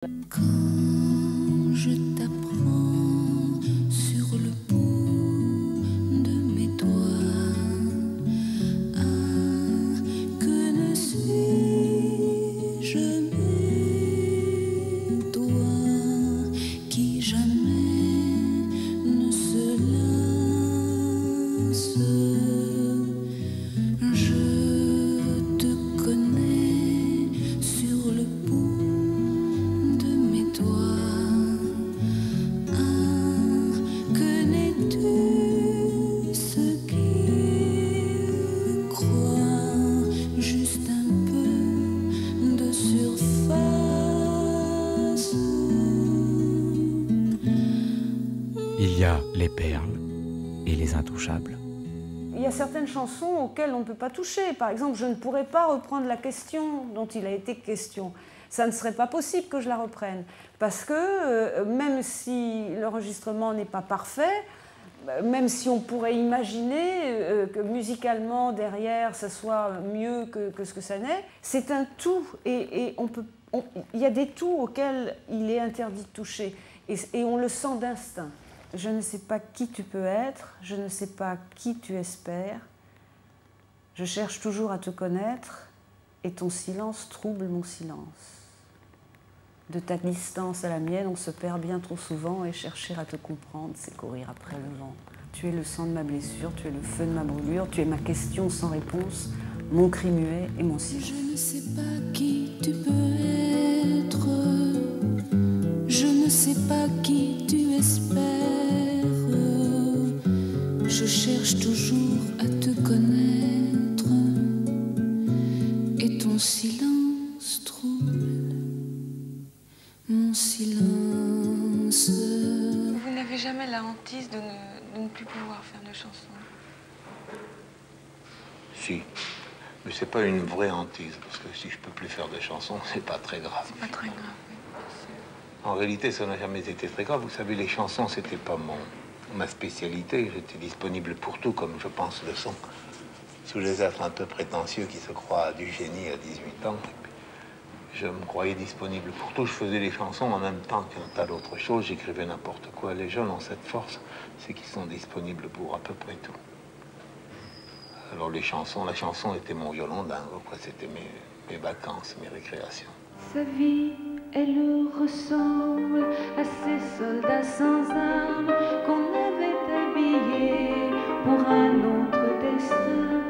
Quand je t'apprends sur le bout de mes doigts, que ne suis-je mes doigts qui jamais ne se lassent. Je te connais sur le bout de mes doigts. Connais-tu ce qui croit juste un peu de surface? Il y a les perles et les intouchables. Il y a certaines chansons auxquelles on ne peut pas toucher. Par exemple, je ne pourrais pas reprendre la question dont il a été question. Ça ne serait pas possible que je la reprenne. Parce que même si l'enregistrement n'est pas parfait, même si on pourrait imaginer que musicalement, derrière, ça soit mieux que ce que ça n'est, c'est un tout. Et il y a des tout auxquels il est interdit de toucher. Et on le sent d'instinct. Je ne sais pas qui tu peux être, je ne sais pas qui tu espères. Je cherche toujours à te connaître et ton silence trouble mon silence. De ta distance à la mienne, on se perd bien trop souvent et chercher à te comprendre, c'est courir après le vent. Tu es le sang de ma blessure, tu es le feu de ma brûlure, tu es ma question sans réponse, mon cri muet et mon silence. Je ne sais pas qui tu peux être, je ne sais pas qui tu espères. Je cherche toujours à te connaître et ton silence trouble mon silence. Vous n'avez jamais la hantise de ne plus pouvoir faire de chansons? Si, mais c'est pas une vraie hantise, parce que si je peux plus faire de chansons, c'est pas très grave. C'est pas très grave, oui. En réalité, ça n'a jamais été très grave. Vous savez, les chansons, c'était pas ma spécialité. J'étais disponible pour tout, comme je pense le sont tous les êtres un peu prétentieux qui se croient du génie à 18 ans. Je me croyais disponible pour tout. Je faisais les chansons en même temps qu'un tas d'autres choses. J'écrivais n'importe quoi. Les jeunes ont cette force, c'est qu'ils sont disponibles pour à peu près tout. Alors la chanson était mon violon dingue, quoi. C'était mes vacances, mes récréations. Sa vie, elle ressemble à ces soldats sans armes qu'on avait habillés pour un autre destin.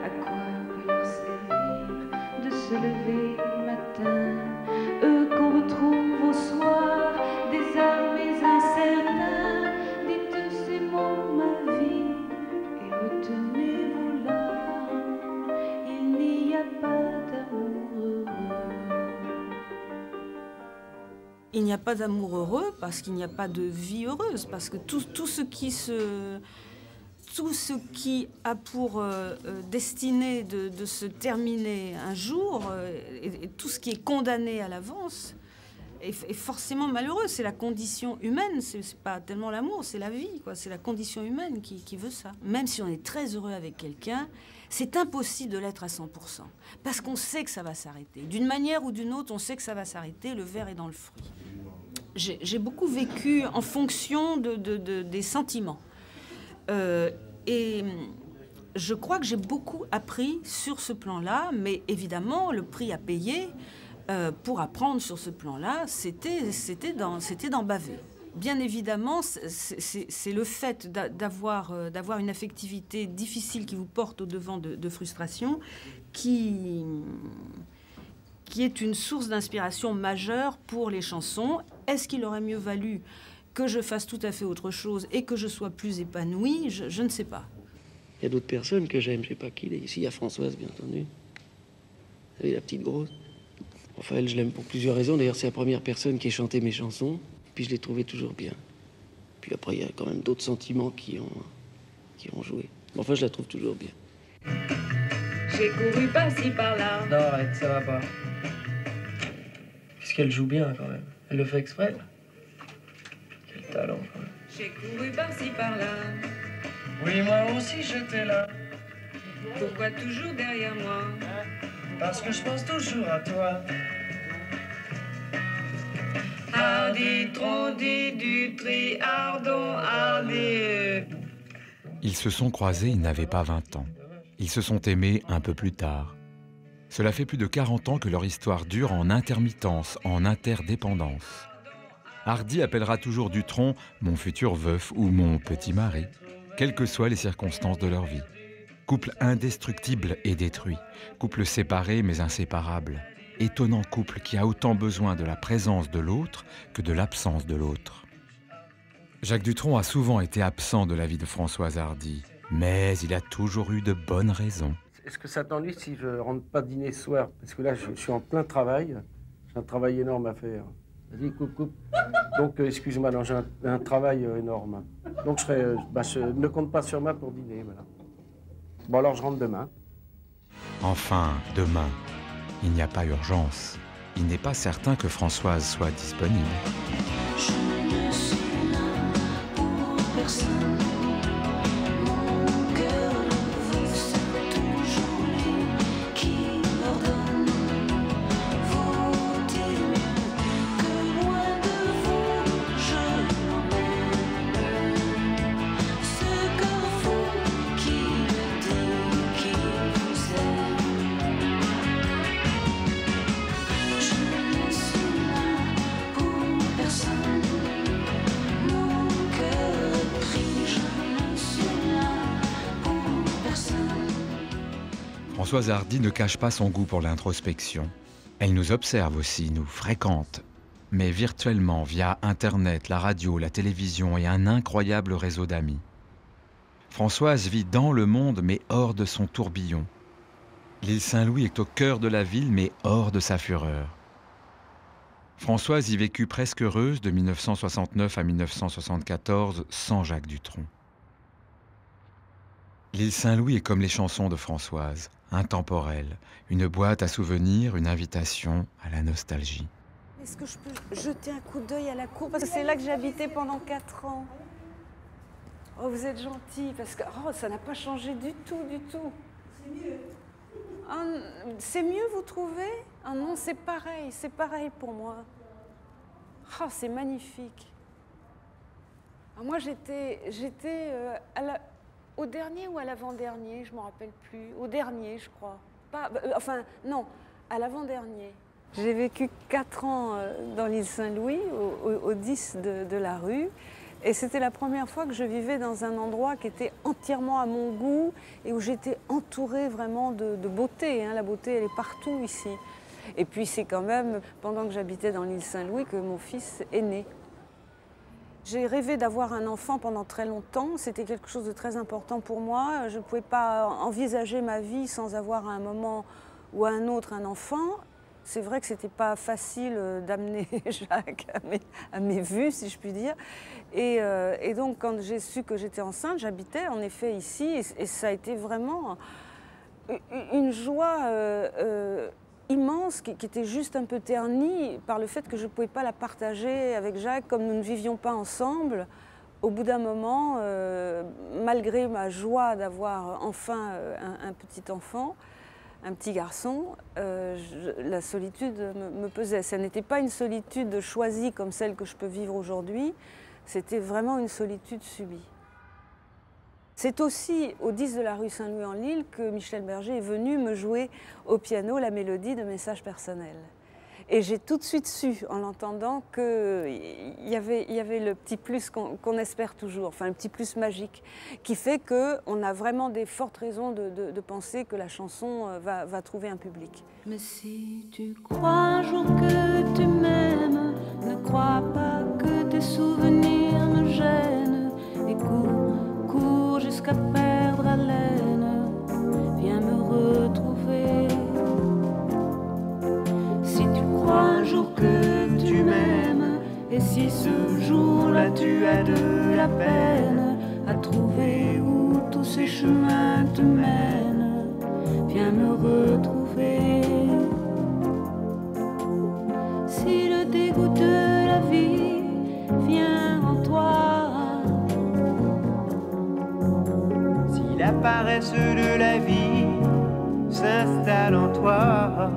À quoi peut leur servir de se lever le matin, eux qu'on retrouve au soir, désarmés, incertains? Dites ces mots, ma vie, et retenez vos larmes. Il n'y a pas d'amour heureux. Il n'y a pas d'amour heureux parce qu'il n'y a pas de vie heureuse, parce que tout ce qui a pour destinée de se terminer un jour, et tout ce qui est condamné à l'avance, est forcément malheureux. C'est la condition humaine, c'est pas tellement l'amour, c'est la vie, quoi. C'est la condition humaine qui veut ça. Même si on est très heureux avec quelqu'un, c'est impossible de l'être à 100%, parce qu'on sait que ça va s'arrêter. D'une manière ou d'une autre, on sait que ça va s'arrêter, le verre est dans le fruit. J'ai beaucoup vécu en fonction des sentiments. Et je crois que j'ai beaucoup appris sur ce plan-là, mais évidemment, le prix à payer pour apprendre sur ce plan-là, c'était d'en baver. Bien évidemment, c'est le fait d'avoir une affectivité difficile qui vous porte au-devant de frustration qui est une source d'inspiration majeure pour les chansons. Est-ce qu'il aurait mieux valu que je fasse tout à fait autre chose et que je sois plus épanouie? Je ne sais pas. Il y a d'autres personnes que j'aime, je sais pas qui. Ici, il y a Françoise, bien entendu. Vous savez, la petite grosse. Enfin, elle, je l'aime pour plusieurs raisons. D'ailleurs, c'est la première personne qui ait chanté mes chansons. Puis je l'ai trouvée toujours bien. Puis après, il y a quand même d'autres sentiments qui ont joué. Mais enfin, je la trouve toujours bien. J'ai couru par-ci, par-là. Non, arrête, ça va pas. Puisqu'elle joue bien, quand même. Elle le fait exprès. Quel talent, quand même. J'ai couru par-ci, par-là. Oui, moi aussi, j'étais là. Pourquoi toujours derrière moi? Parce que je pense toujours à toi. Trondi, Dutry, Ardon, Ardé. Ils se sont croisés, ils n'avaient pas 20 ans. Ils se sont aimés un peu plus tard. Cela fait plus de 40 ans que leur histoire dure en intermittence, en interdépendance. Hardy appellera toujours Dutronc mon futur veuf ou mon petit mari, quelles que soient les circonstances de leur vie. Couple indestructible et détruit, couple séparé mais inséparable. Étonnant couple qui a autant besoin de la présence de l'autre que de l'absence de l'autre. Jacques Dutronc a souvent été absent de la vie de Françoise Hardy, mais il a toujours eu de bonnes raisons. Est-ce que ça t'ennuie si je rentre pas dîner ce soir? Parce que là, je suis en plein travail. J'ai un travail énorme à faire. Vas-y, coupe. Donc, excuse-moi, j'ai un travail énorme. Donc, je ne compte pas sur moi pour dîner, voilà. Bon, alors, je rentre demain. Enfin, demain. Il n'y a pas urgence. Il n'est pas certain que Françoise soit disponible. Je ne suis là pour personne. Mon cœur le veut, c'est toujours lui qui ordonne. Vaut-il mieux que loin de vous je l'emmène? Ce cœur fou qui me dit qu'il vous aime. Je ne suis là pour personne. Mon cœur est pris, je ne suis là pour personne. Françoise Hardy ne cache pas son goût pour l'introspection. Elle nous observe aussi, nous fréquente, mais virtuellement via Internet, la radio, la télévision et un incroyable réseau d'amis. Françoise vit dans le monde mais hors de son tourbillon. L'île Saint-Louis est au cœur de la ville mais hors de sa fureur. Françoise y vécut presque heureuse de 1969 à 1974 sans Jacques Dutronc. L'île Saint-Louis est comme les chansons de Françoise, intemporelle, une boîte à souvenirs, une invitation à la nostalgie. Est-ce que je peux jeter un coup d'œil à la cour? Parce que c'est là que j'ai habité pendant 4 ans. Oh, vous êtes gentil, parce que ça n'a pas changé du tout, du tout. C'est mieux. C'est mieux, vous trouvez? Ah non, c'est pareil pour moi. Oh, c'est magnifique. Ah, moi, j'étais au dernier ou à l'avant-dernier, je ne me rappelle plus. Au dernier, je crois. Non, à l'avant-dernier. J'ai vécu 4 ans dans l'île Saint-Louis, au 10 de la rue. Et c'était la première fois que je vivais dans un endroit qui était entièrement à mon goût et où j'étais entourée vraiment de beauté. Hein. La beauté, elle est partout ici. Et puis c'est quand même pendant que j'habitais dans l'île Saint-Louis que mon fils est né. J'ai rêvé d'avoir un enfant pendant très longtemps. C'était quelque chose de très important pour moi. Je ne pouvais pas envisager ma vie sans avoir à un moment ou à un autre un enfant. C'est vrai que c'était pas facile d'amener Jacques à mes vues, si je puis dire. Et donc, quand j'ai su que j'étais enceinte, j'habitais en effet ici. Et ça a été vraiment une joie immense qui était juste un peu ternie par le fait que je ne pouvais pas la partager avec Jacques, comme nous ne vivions pas ensemble. Au bout d'un moment, malgré ma joie d'avoir enfin un petit enfant, un petit garçon, la solitude me pesait. Ça n'était pas une solitude choisie comme celle que je peux vivre aujourd'hui, c'était vraiment une solitude subie. C'est aussi au 10 de la rue Saint-Louis-en-l'Île que Michel Berger est venu me jouer au piano la mélodie de Messages personnels. Et j'ai tout de suite su, en l'entendant, qu'il y avait le petit plus qu'on espère toujours, enfin le petit plus magique, qui fait qu'on a vraiment des fortes raisons de penser que la chanson va trouver un public. Mais si tu crois un jour que tu m'aimes, ne crois pas que tes souvenirs me gênent. Et cours jusqu'à perdre haleine, viens me retrouver. Si tu crois un jour que tu m'aimes, et si ce jour-là tu as de la peine à trouver où tous ces chemins te mènent, viens me retrouver. Si le dégoût de la vie vient en toi, si la paresse de la vie s'installe en toi,